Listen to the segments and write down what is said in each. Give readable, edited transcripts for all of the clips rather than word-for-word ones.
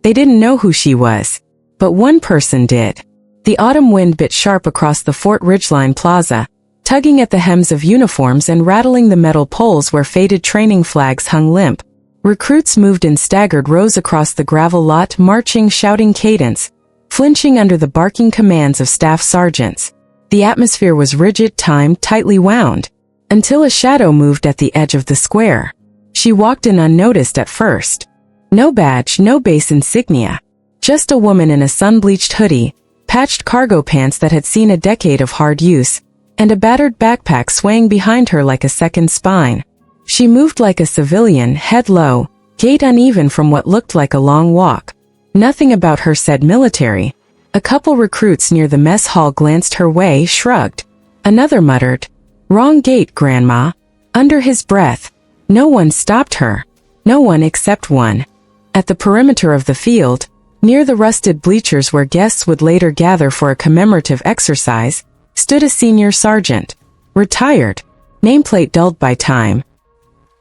They didn't know who she was. But one person did. The autumn wind bit sharp across the Fort Ridgeline plaza, tugging at the hems of uniforms and rattling the metal poles where faded training flags hung limp. Recruits moved in staggered rows across the gravel lot, marching, shouting cadence, flinching under the barking commands of staff sergeants. The atmosphere was rigid, timed, tightly wound, until a shadow moved at the edge of the square. She walked in unnoticed at first. No badge, no base insignia. Just a woman in a sun-bleached hoodie, patched cargo pants that had seen a decade of hard use, and a battered backpack swaying behind her like a second spine. She moved like a civilian, head low, gait uneven from what looked like a long walk. Nothing about her said military. A couple recruits near the mess hall glanced her way, shrugged. Another muttered, "Wrong gate, Grandma." Under his breath. No one stopped her. No one except one. At the perimeter of the field, near the rusted bleachers where guests would later gather for a commemorative exercise, stood a senior sergeant. Retired. Nameplate dulled by time.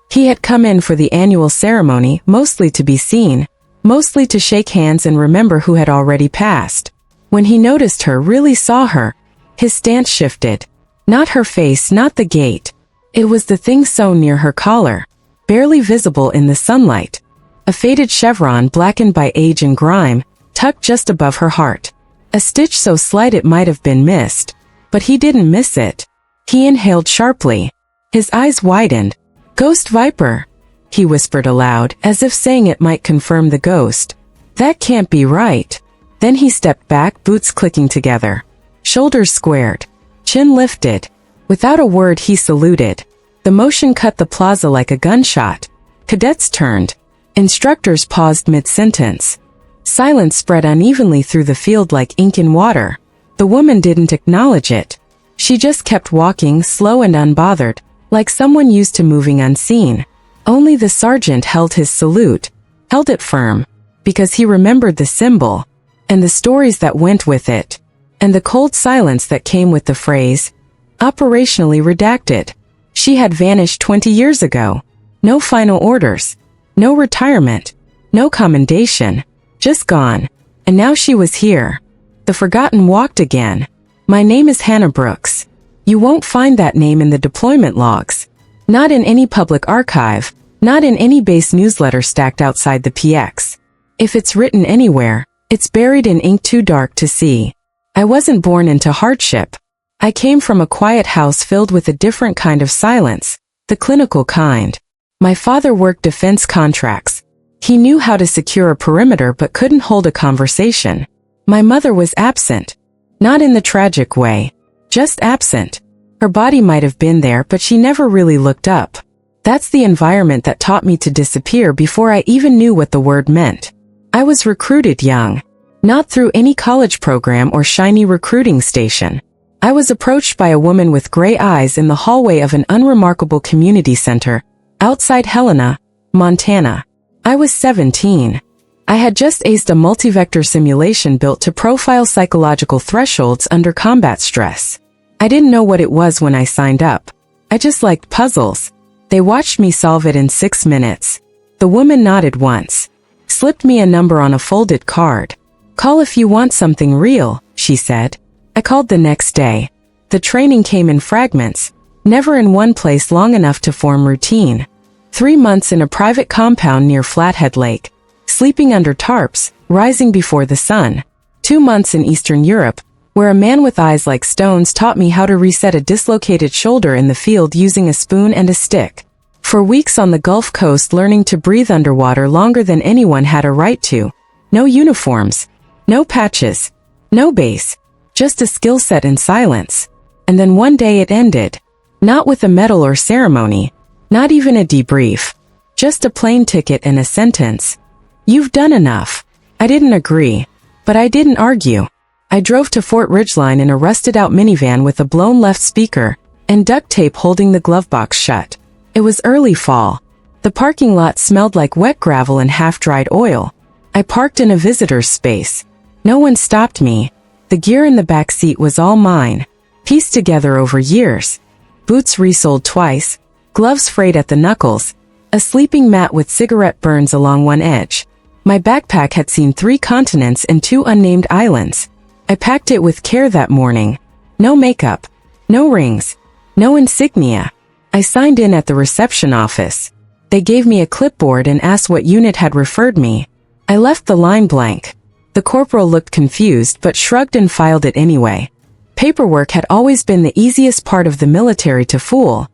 He had come in for the annual ceremony, mostly to be seen, mostly to shake hands and remember who had already passed. When he noticed her, really saw her, his stance shifted. Not her face, not the gait. It was the thing sewn near her collar, barely visible in the sunlight. A faded chevron blackened by age and grime, tucked just above her heart. A stitch so slight it might have been missed. But he didn't miss it. He inhaled sharply. His eyes widened. "Ghost Viper," he whispered aloud, as if saying it might confirm the ghost. "That can't be right." Then he stepped back, boots clicking together. Shoulders squared. Chin lifted. Without a word he saluted. The motion cut the plaza like a gunshot. Cadets turned. Instructors paused mid-sentence. Silence spread unevenly through the field like ink in water. The woman didn't acknowledge it. She just kept walking, slow and unbothered, like someone used to moving unseen. Only the sergeant held his salute, held it firm, because he remembered the symbol, and the stories that went with it, and the cold silence that came with the phrase, operationally redacted. She had vanished 20 years ago. No final orders. No retirement. No commendation. Just gone. And now she was here. The forgotten walked again. "My name is Hannah Brooks." You won't find that name in the deployment logs. Not in any public archive. Not in any base newsletter stacked outside the PX. If it's written anywhere, it's buried in ink too dark to see. I wasn't born into hardship. I came from a quiet house filled with a different kind of silence, the clinical kind. My father worked defense contracts. He knew how to secure a perimeter but couldn't hold a conversation. My mother was absent. Not in the tragic way. Just absent. Her body might have been there, but she never really looked up. That's the environment that taught me to disappear before I even knew what the word meant. I was recruited young. Not through any college program or shiny recruiting station. I was approached by a woman with gray eyes in the hallway of an unremarkable community center, outside Helena, Montana. I was 17. I had just aced a multivector simulation built to profile psychological thresholds under combat stress. I didn't know what it was when I signed up. I just liked puzzles. They watched me solve it in 6 minutes. The woman nodded once. Slipped me a number on a folded card. "Call if you want something real," she said. I called the next day. The training came in fragments, never in one place long enough to form routine. 3 months in a private compound near Flathead Lake, sleeping under tarps, rising before the sun. 2 months in Eastern Europe, where a man with eyes like stones taught me how to reset a dislocated shoulder in the field using a spoon and a stick. For weeks on the Gulf Coast learning to breathe underwater longer than anyone had a right to. No uniforms. No patches. No base. Just a skill set in silence. And then one day it ended. Not with a medal or ceremony. Not even a debrief. Just a plane ticket and a sentence. "You've done enough." I didn't agree. But I didn't argue. I drove to Fort Ridgeline in a rusted-out minivan with a blown left speaker, and duct tape holding the glove box shut. It was early fall. The parking lot smelled like wet gravel and half-dried oil. I parked in a visitor's space. No one stopped me. The gear in the back seat was all mine, pieced together over years. Boots resoled twice, gloves frayed at the knuckles, a sleeping mat with cigarette burns along one edge. My backpack had seen 3 continents and 2 unnamed islands. I packed it with care that morning. No makeup, no rings, no insignia. I signed in at the reception office. They gave me a clipboard and asked what unit had referred me. I left the line blank. The corporal looked confused but shrugged and filed it anyway. Paperwork had always been the easiest part of the military to fool.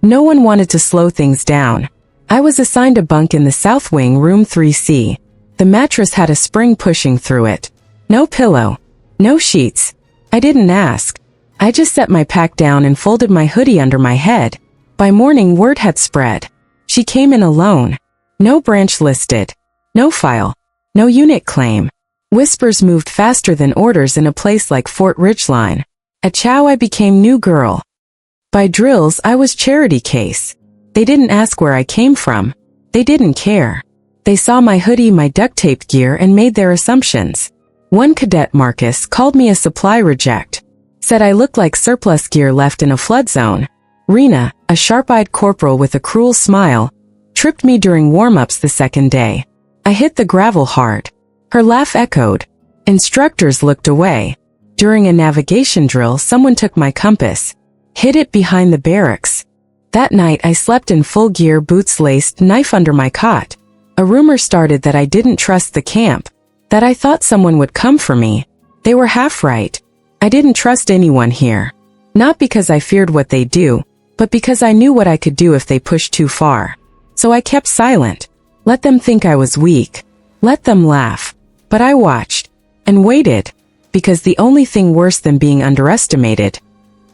No one wanted to slow things down. I was assigned a bunk in the south wing, room 3C. The mattress had a spring pushing through it. No pillow. No sheets. I didn't ask. I just set my pack down and folded my hoodie under my head. By morning, word had spread. She came in alone. No branch listed. No file. No unit claim. Whispers moved faster than orders in a place like Fort Ridgeline. At Chow I became new girl. By drills I was charity case. They didn't ask where I came from. They didn't care. They saw my hoodie, my duct tape gear, and made their assumptions. One cadet, Marcus, called me a supply reject. Said I looked like surplus gear left in a flood zone. Rena, a sharp-eyed corporal with a cruel smile, tripped me during warm-ups the second day. I hit the gravel hard. Her laugh echoed. Instructors looked away. During a navigation drill, someone took my compass, hid it behind the barracks. That night I slept in full gear, boots laced, knife under my cot. A rumor started that I didn't trust the camp, that I thought someone would come for me. They were half right. I didn't trust anyone here. Not because I feared what they'd do, but because I knew what I could do if they pushed too far. So I kept silent. Let them think I was weak. Let them laugh. But I watched and waited, because the only thing worse than being underestimated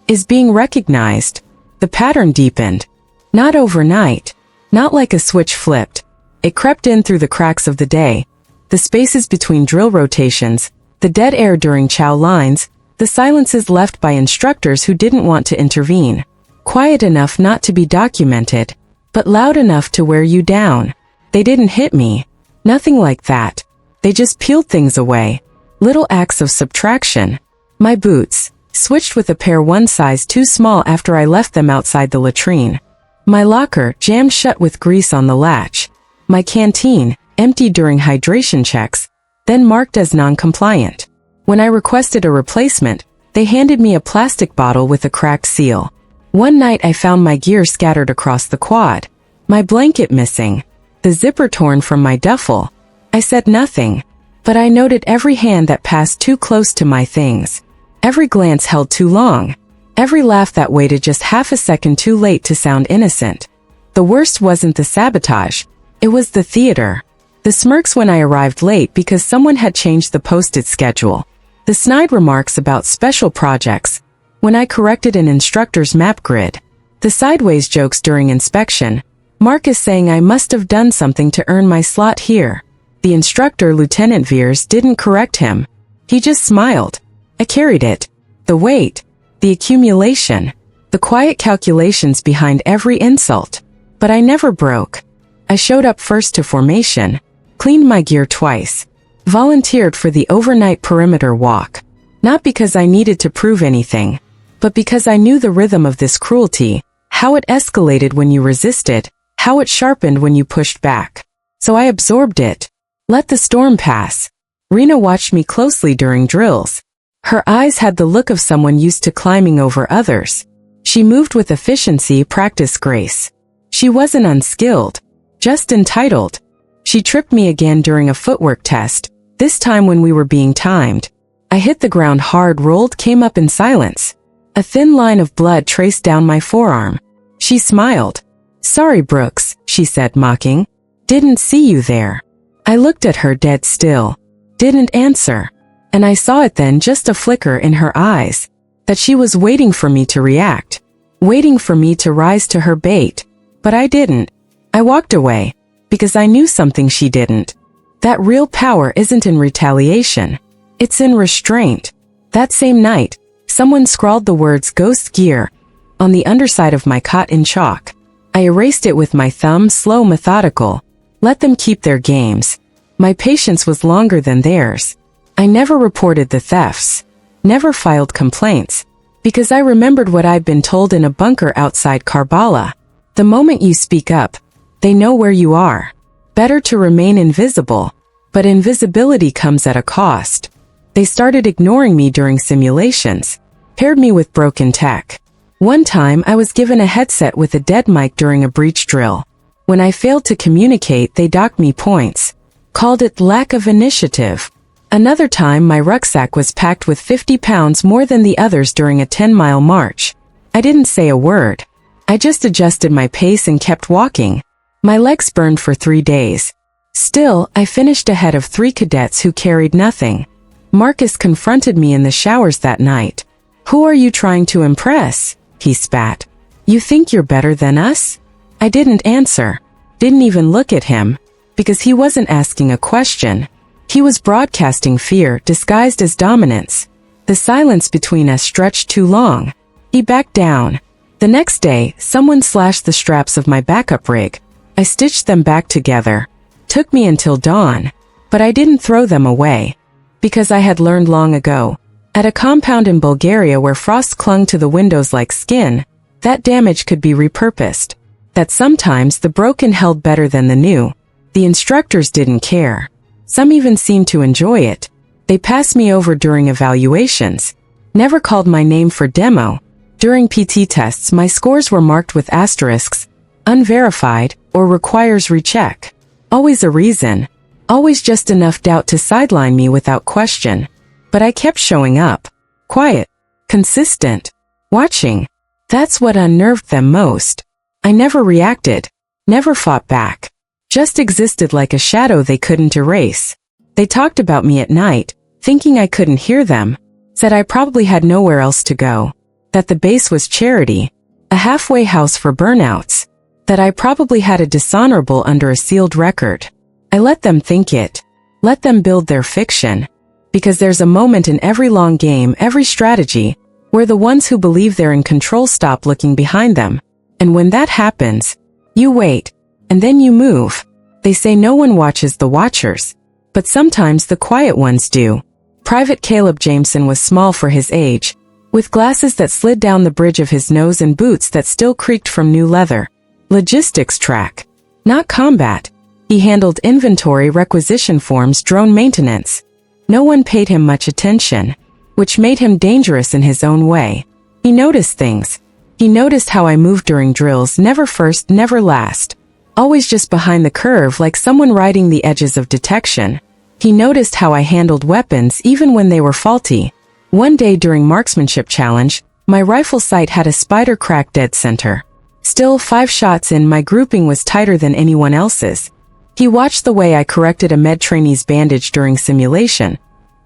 is being recognized. The pattern deepened. Not overnight. Not like a switch flipped. It crept in through the cracks of the day. The spaces between drill rotations, the dead air during chow lines, the silences left by instructors who didn't want to intervene. Quiet enough not to be documented, but loud enough to wear you down. They didn't hit me. Nothing like that. They just peeled things away. Little acts of subtraction. My boots, switched with a pair one size too small after I left them outside the latrine. My locker, jammed shut with grease on the latch. My canteen, emptied during hydration checks, then marked as non-compliant. When I requested a replacement, they handed me a plastic bottle with a cracked seal. One night I found my gear scattered across the quad. My blanket missing. The zipper torn from my duffel. I said nothing, but I noted every hand that passed too close to my things. Every glance held too long. Every laugh that waited just half a second too late to sound innocent. The worst wasn't the sabotage. It was the theater. The smirks when I arrived late because someone had changed the posted schedule. The snide remarks about special projects when I corrected an instructor's map grid. The sideways jokes during inspection. Marcus saying I must have done something to earn my slot here. The instructor, Lieutenant Veers, didn't correct him. He just smiled. I carried it. The weight. The accumulation. The quiet calculations behind every insult. But I never broke. I showed up first to formation. Cleaned my gear twice. Volunteered for the overnight perimeter walk. Not because I needed to prove anything, but because I knew the rhythm of this cruelty, how it escalated when you resisted, how it sharpened when you pushed back. So I absorbed it. Let the storm pass. Rena watched me closely during drills. Her eyes had the look of someone used to climbing over others. She moved with efficiency, practice, grace. She wasn't unskilled, just entitled. She tripped me again during a footwork test, this time when we were being timed. I hit the ground hard, rolled, came up in silence. A thin line of blood traced down my forearm. She smiled. "Sorry, Brooks," she said, mocking. "Didn't see you there." I looked at her dead still. Didn't answer. And I saw it then, just a flicker in her eyes, that she was waiting for me to react. Waiting for me to rise to her bait. But I didn't. I walked away. Because I knew something she didn't. That real power isn't in retaliation. It's in restraint. That same night, someone scrawled the words "Ghost Gear" on the underside of my cot in chalk. I erased it with my thumb, slow, methodical. Let them keep their games. My patience was longer than theirs. I never reported the thefts. Never filed complaints. Because I remembered what I'd been told in a bunker outside Karbala. The moment you speak up, they know where you are. Better to remain invisible But invisibility comes at a cost. They started ignoring me during simulations, paired me with broken tech. One time I was given a headset with a dead mic during a breach drill. When I failed to communicate, they docked me points, called it lack of initiative. Another time my rucksack was packed with 50 pounds more than the others during a 10-mile march. I didn't say a word. I just adjusted my pace and kept walking. My legs burned for 3 days. Still, I finished ahead of 3 cadets who carried nothing. Marcus confronted me in the showers that night. "Who are you trying to impress?" he spat. "You think you're better than us?" I didn't answer. Didn't even look at him, because he wasn't asking a question. He was broadcasting fear disguised as dominance. The silence between us stretched too long. He backed down. The next day, someone slashed the straps of my backup rig. I stitched them back together. Took me until dawn. But I didn't throw them away. Because I had learned long ago, at a compound in Bulgaria where frost clung to the windows like skin, that damage could be repurposed. That sometimes the broken held better than the new. The instructors didn't care. Some even seemed to enjoy it. They passed me over during evaluations. Never called my name for demo. During PT tests, my scores were marked with asterisks, unverified, or requires recheck. Always a reason. Always just enough doubt to sideline me without question. But I kept showing up. Quiet. Consistent. Watching. That's what unnerved them most. I never reacted. Never fought back. Just existed like a shadow they couldn't erase. They talked about me at night, thinking I couldn't hear them. Said I probably had nowhere else to go. That the base was charity. A halfway house for burnouts. That I probably had a dishonorable under a sealed record. I let them think it. Let them build their fiction. Because there's a moment in every long game, every strategy, where the ones who believe they're in control stop looking behind them. And when that happens, you wait. And then you move. They say no one watches the watchers. But sometimes the quiet ones do. Private Caleb Jameson was small for his age, with glasses that slid down the bridge of his nose and boots that still creaked from new leather. Logistics track. Not combat. He handled inventory, requisition forms, drone maintenance. No one paid him much attention, which made him dangerous in his own way. He noticed things. He noticed how I moved during drills, never first, never last. Always just behind the curve like someone riding the edges of detection. He noticed how I handled weapons even when they were faulty. One day during marksmanship challenge, my rifle sight had a spider crack dead center. Still, 5 shots in, my grouping was tighter than anyone else's. He watched the way I corrected a med trainee's bandage during simulation.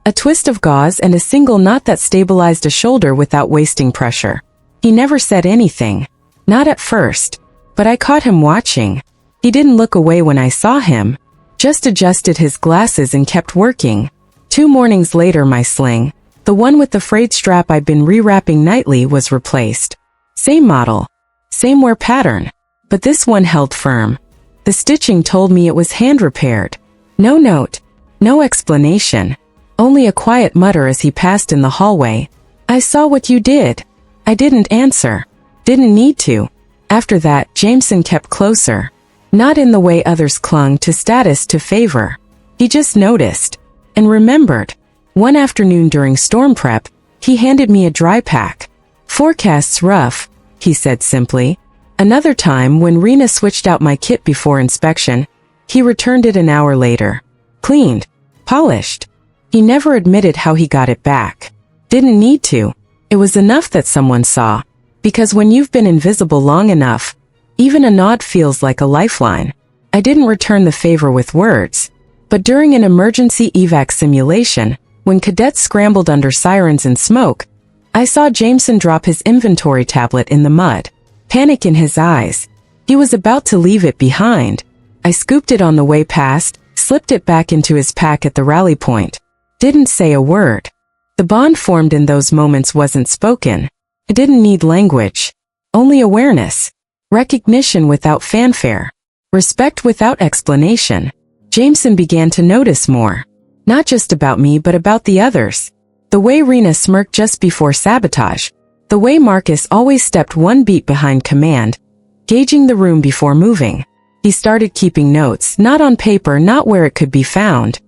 A twist of gauze and a single knot that stabilized a shoulder without wasting pressure. He never said anything. Not at first. But I caught him watching. He didn't look away when I saw him. Just adjusted his glasses and kept working. 2 mornings later, my sling, the one with the frayed strap I'd been rewrapping nightly, was replaced. Same model. Same wear pattern. But this one held firm. The stitching told me it was hand-repaired. No note. No explanation. Only a quiet mutter as he passed in the hallway. "I saw what you did." I didn't answer. Didn't need to. After that, Jameson kept closer. Not in the way others clung to status, to favor. He just noticed. And remembered. One afternoon during storm prep, he handed me a dry pack. "Forecast's rough," he said simply. Another time, when Rena switched out my kit before inspection, he returned it an hour later. Cleaned. Polished. He never admitted how he got it back. Didn't need to. It was enough that someone saw. Because when you've been invisible long enough, even a nod feels like a lifeline. I didn't return the favor with words. But during an emergency evac simulation, when cadets scrambled under sirens and smoke, I saw Jameson drop his inventory tablet in the mud. Panic in his eyes. He was about to leave it behind. I scooped it on the way past, slipped it back into his pack at the rally point. Didn't say a word. The bond formed in those moments wasn't spoken. It didn't need language. Only awareness. Recognition without fanfare. Respect without explanation. Jameson began to notice more. Not just about me but about the others. The way Rena smirked just before sabotage. The way Marcus always stepped one beat behind command, gauging the room before moving. He started keeping notes, not on paper, not where it could be found,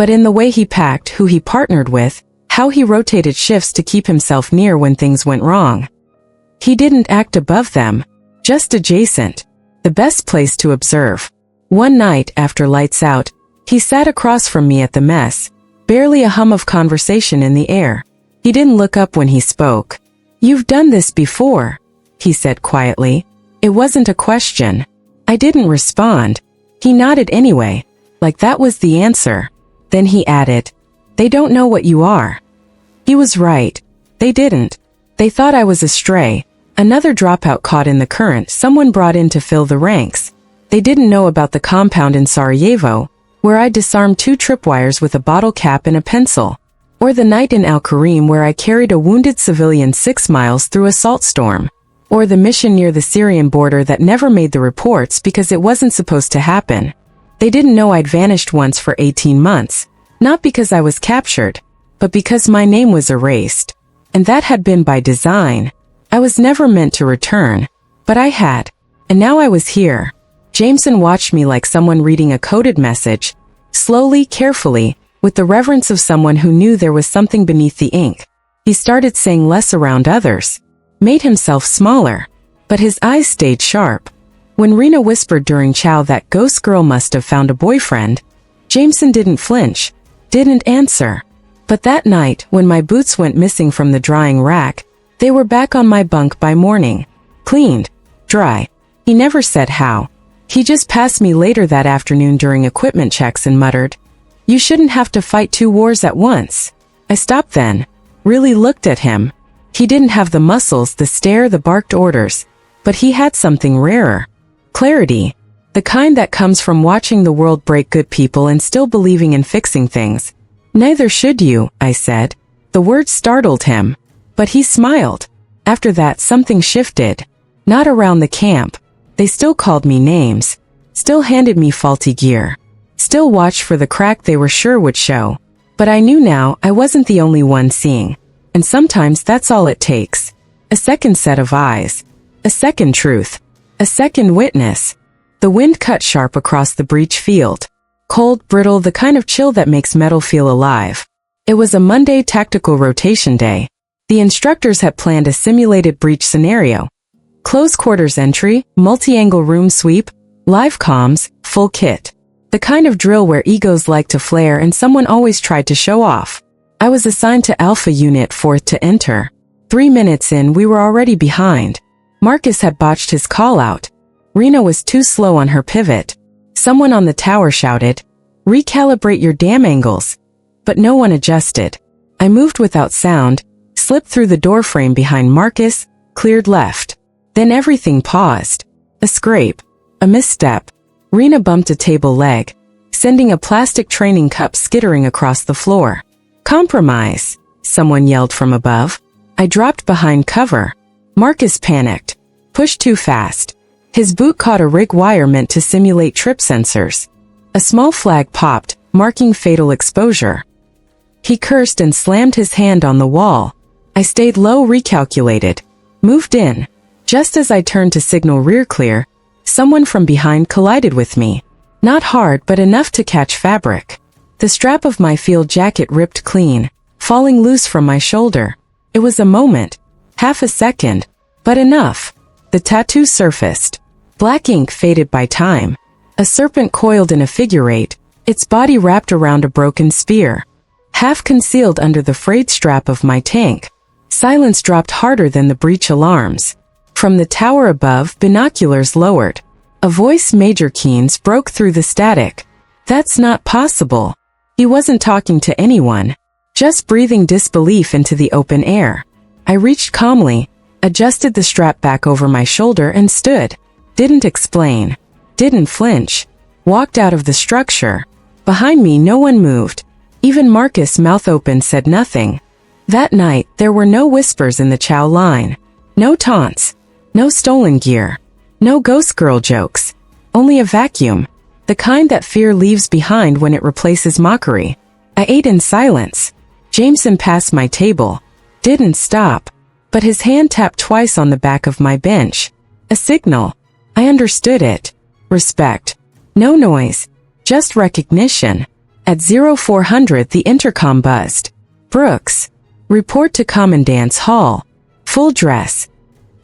but in the way he packed, who he partnered with, how he rotated shifts to keep himself near when things went wrong. He didn't act above them, just adjacent, the best place to observe. One night, after lights out, he sat across from me at the mess, barely a hum of conversation in the air. He didn't look up when he spoke. "You've done this before," he said quietly. It wasn't a question. I didn't respond. He nodded anyway, like that was the answer. Then he added, "They don't know what you are." He was right. They didn't. They thought I was a stray, another dropout caught in the current someone brought in to fill the ranks. They didn't know about the compound in Sarajevo, where I disarmed 2 tripwires with a bottle cap and a pencil, or the night in Al-Karim where I carried a wounded civilian 6 miles through a salt storm, or the mission near the Syrian border that never made the reports because it wasn't supposed to happen. They didn't know I'd vanished once for 18 months, not because I was captured, but because my name was erased. And that had been by design. I was never meant to return, but I had, and now I was here. Jameson watched me like someone reading a coded message, slowly, carefully, with the reverence of someone who knew there was something beneath the ink. He started saying less around others, made himself smaller, but his eyes stayed sharp. When Rena whispered during chow that ghost girl must have found a boyfriend, Jameson didn't flinch, didn't answer. But that night, when my boots went missing from the drying rack, they were back on my bunk by morning, cleaned, dry. He never said how. He just passed me later that afternoon during equipment checks and muttered, "You shouldn't have to fight 2 wars at once." I stopped then, really looked at him. He didn't have the muscles, the stare, the barked orders, but he had something rarer. Clarity. The kind that comes from watching the world break good people and still believing in fixing things. "Neither should you," I said. The word startled him, but he smiled. After that, something shifted. Not around the camp. They still called me names, still handed me faulty gear, still watched for the crack they were sure would show. But I knew now I wasn't the only one seeing. And sometimes that's all it takes. A second set of eyes. A second truth. A second witness. The wind cut sharp across the breach field. Cold, brittle, the kind of chill that makes metal feel alive. It was a Monday tactical rotation day. The instructors had planned a simulated breach scenario. Close quarters entry, multi-angle room sweep, live comms, full kit. The kind of drill where egos like to flare and someone always tried to show off. I was assigned to Alpha Unit 4th to enter. 3 minutes in, we were already behind. Marcus had botched his call-out. Rena was too slow on her pivot. Someone on the tower shouted, "Recalibrate your damn angles." But no one adjusted. I moved without sound, slipped through the doorframe behind Marcus, cleared left. Then everything paused. A scrape. A misstep. Rena bumped a table leg, sending a plastic training cup skittering across the floor. "Compromise," someone yelled from above. I dropped behind cover. Marcus panicked. Pushed too fast. His boot caught a rig wire meant to simulate trip sensors. A small flag popped, marking fatal exposure. He cursed and slammed his hand on the wall. I stayed low, recalculated. Moved in. Just as I turned to signal rear clear, someone from behind collided with me. Not hard, but enough to catch fabric. The strap of my field jacket ripped clean, falling loose from my shoulder. It was a moment, half a second, but enough. The tattoo surfaced. Black ink faded by time. A serpent coiled in a figure eight, its body wrapped around a broken spear. Half concealed under the frayed strap of my tank. Silence dropped harder than the breach alarms. From the tower above, binoculars lowered. A voice, Major Keynes, broke through the static. "That's not possible." He wasn't talking to anyone, just breathing disbelief into the open air. I reached calmly, adjusted the strap back over my shoulder and stood. Didn't explain. Didn't flinch. Walked out of the structure. Behind me no one moved. Even Marcus, mouth open, said nothing. That night, there were no whispers in the chow line. No taunts. No stolen gear. No ghost girl jokes. Only a vacuum. The kind that fear leaves behind when it replaces mockery. I ate in silence. Jameson passed my table. Didn't stop. But his hand tapped twice on the back of my bench. A signal. I understood it. Respect. No noise. Just recognition. At 0400 the intercom buzzed. Brooks. Report to Commandant's Hall. Full dress.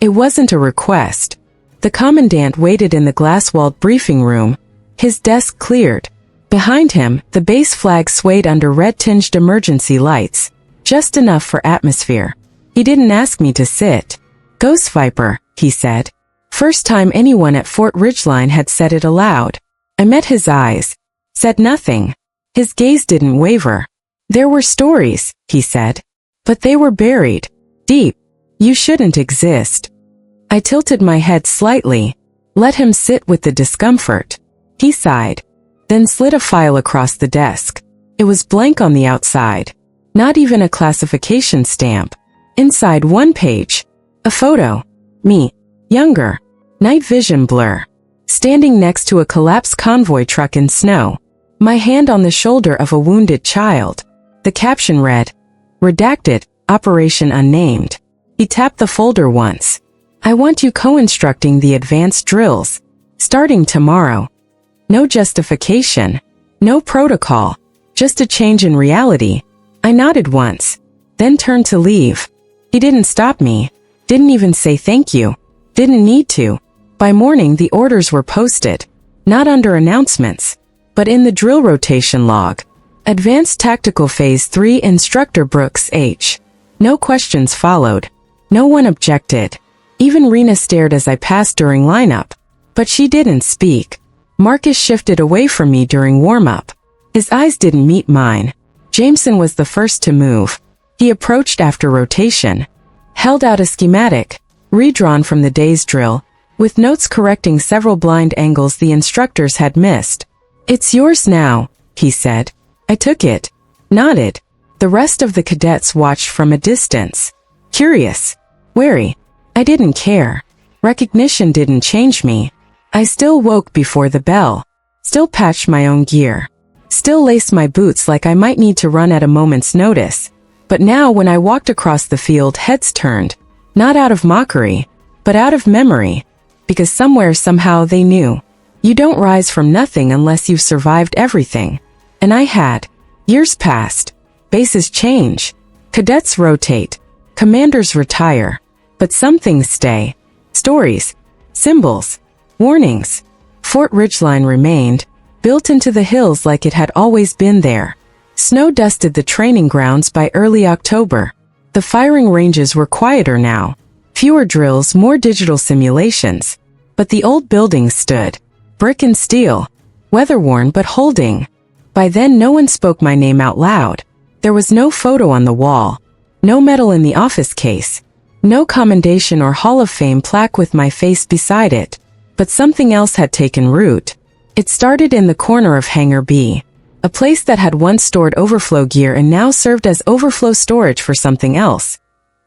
It wasn't a request. The commandant waited in the glass-walled briefing room, his desk cleared. Behind him, the base flag swayed under red-tinged emergency lights, just enough for atmosphere. He didn't ask me to sit. Ghost Viper, he said. First time anyone at Fort Ridgeline had said it aloud. I met his eyes. Said nothing. His gaze didn't waver. There were stories, he said. But they were buried. Deep. You shouldn't exist. I tilted my head slightly. Let him sit with the discomfort. He sighed. Then slid a file across the desk. It was blank on the outside. Not even a classification stamp. Inside one page. A photo. Me. Younger. Night vision blur. Standing next to a collapsed convoy truck in snow. My hand on the shoulder of a wounded child. The caption read, Redacted, Operation Unnamed. He tapped the folder once. I want you co-instructing the advanced drills. Starting tomorrow. No justification. No protocol. Just a change in reality. I nodded once. Then turned to leave. He didn't stop me. Didn't even say thank you. Didn't need to. By morning the orders were posted. Not under announcements. But in the drill rotation log. Advanced Tactical Phase 3 Instructor Brooks H. No questions followed. No one objected. Even Rena stared as I passed during lineup. But she didn't speak. Marcus shifted away from me during warm-up. His eyes didn't meet mine. Jameson was the first to move. He approached after rotation. Held out a schematic, redrawn from the day's drill, with notes correcting several blind angles the instructors had missed. It's yours now, he said. I took it. Nodded. The rest of the cadets watched from a distance. Curious. Wary. I didn't care. Recognition didn't change me. I still woke before the bell. Still patched my own gear. Still laced my boots like I might need to run at a moment's notice. But now when I walked across the field, heads turned. Not out of mockery, but out of memory. Because somewhere somehow they knew. You don't rise from nothing unless you've survived everything. And I had. Years passed. Bases change. Cadets rotate. Commanders retire. But some things stay. Stories. Symbols. Warnings. Fort Ridgeline remained, built into the hills like it had always been there. Snow dusted the training grounds by early October. The firing ranges were quieter now. Fewer drills, more digital simulations. But the old buildings stood. Brick and steel. Weather-worn but holding. By then no one spoke my name out loud. There was no photo on the wall. No medal in the office case. No commendation or Hall of Fame plaque with my face beside it. But something else had taken root. It started in the corner of Hangar B. A place that had once stored overflow gear and now served as overflow storage for something else.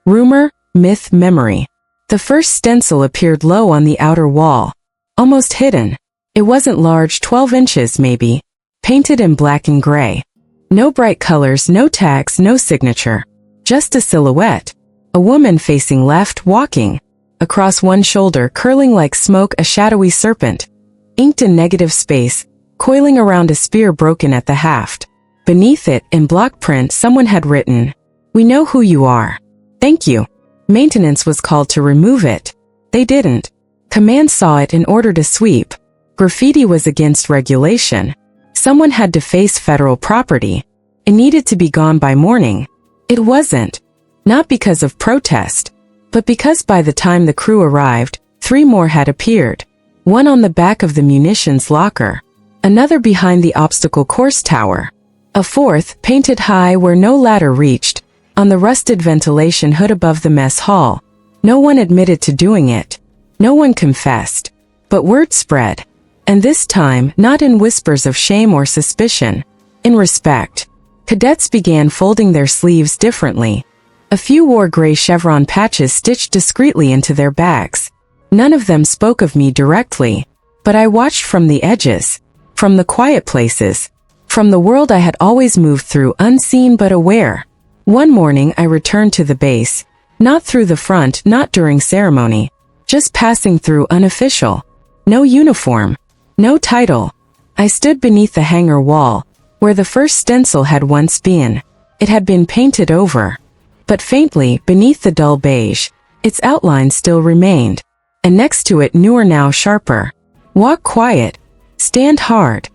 Rumor, myth, memory. The first stencil appeared low on the outer wall. Almost hidden. It wasn't large, 12 inches maybe. Painted in black and gray. No bright colors, no tags, no signature. Just a silhouette. A woman facing left, walking. Across one shoulder, curling like smoke, a shadowy serpent. Inked in negative space, coiling around a spear broken at the haft. Beneath it, in block print, someone had written, "We know who you are. Thank you." Maintenance was called to remove it. They didn't. Command saw it and ordered a sweep. Graffiti was against regulation. Someone had to face federal property. It needed to be gone by morning. It wasn't. Not because of protest, but because by the time the crew arrived, 3 more had appeared. One on the back of the munitions locker. Another behind the obstacle course tower. A 4th, painted high where no ladder reached, on the rusted ventilation hood above the mess hall. No one admitted to doing it. No one confessed. But word spread. And this time, not in whispers of shame or suspicion. In respect. Cadets began folding their sleeves differently. A few wore gray chevron patches stitched discreetly into their bags. None of them spoke of me directly. But I watched from the edges. From the quiet places. From the world I had always moved through, unseen but aware. One morning I returned to the base. Not through the front, not during ceremony. Just passing through, unofficial. No uniform. No title. I stood beneath the hangar wall. where the first stencil had once been. It had been painted over. But faintly, beneath the dull beige, its outline still remained. And next to it newer now sharper. Walk quiet. Stand hard.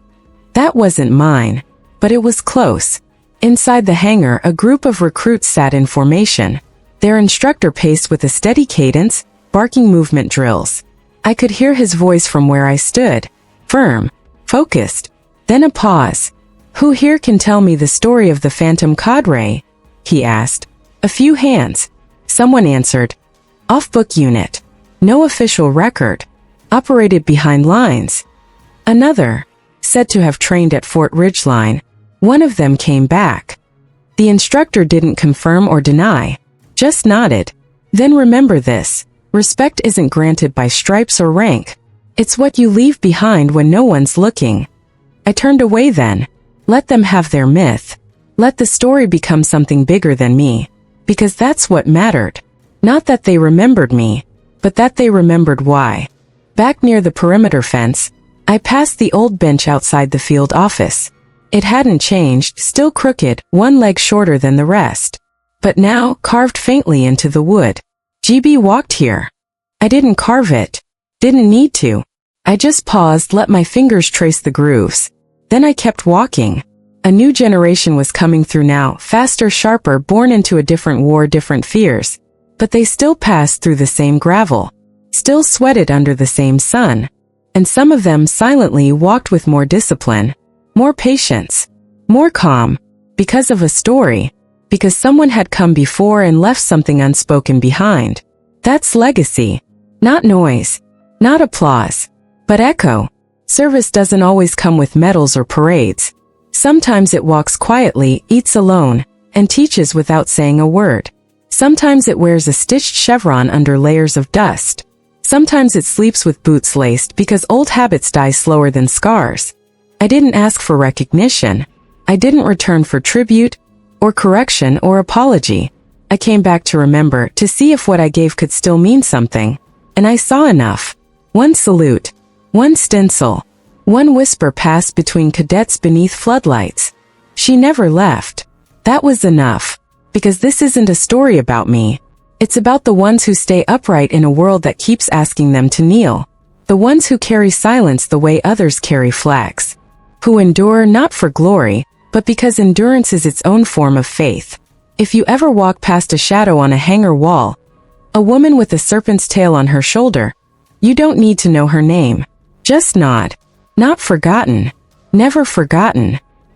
That wasn't mine. But it was close. Inside the hangar, a group of recruits sat in formation. Their instructor paced with a steady cadence, barking movement drills. I could hear his voice from where I stood. Firm. Focused. Then a pause. "Who here can tell me the story of the Phantom Cadre?" he asked. A few hands. Someone answered. "Off-book unit. No official record. Operated behind lines." Another. Said to have trained at Fort Ridgeline. One of them came back. The instructor didn't confirm or deny. Just nodded. "Then remember this. Respect isn't granted by stripes or rank. It's what you leave behind when no one's looking." I turned away then. Let them have their myth. Let the story become something bigger than me. Because that's what mattered. Not that they remembered me, but that they remembered why. Back near the perimeter fence, I passed the old bench outside the field office. It hadn't changed, still crooked, one leg shorter than the rest. But now, carved faintly into the wood. GB walked here. I didn't carve it. Didn't need to. I just paused, let my fingers trace the grooves. Then I kept walking. A new generation was coming through now, faster, sharper, born into a different war, different fears. But they still passed through the same gravel. Still sweated under the same sun. And some of them silently walked with more discipline. More patience. More calm. Because of a story. Because someone had come before and left something unspoken behind. That's legacy. Not noise. Not applause. But echo. Service doesn't always come with medals or parades. Sometimes it walks quietly, eats alone, and teaches without saying a word. Sometimes it wears a stitched chevron under layers of dust. Sometimes it sleeps with boots laced because old habits die slower than scars. I didn't ask for recognition. I didn't return for tribute, or correction or apology. I came back to remember, to see if what I gave could still mean something. And I saw enough. One salute. One stencil. One whisper passed between cadets beneath floodlights. She never left. That was enough. Because this isn't a story about me. It's about the ones who stay upright in a world that keeps asking them to kneel. The ones who carry silence the way others carry flags. Who endure not for glory, but because endurance is its own form of faith. If you ever walk past a shadow on a hangar wall, a woman with a serpent's tail on her shoulder, you don't need to know her name. Just nod. Not forgotten. Never forgotten.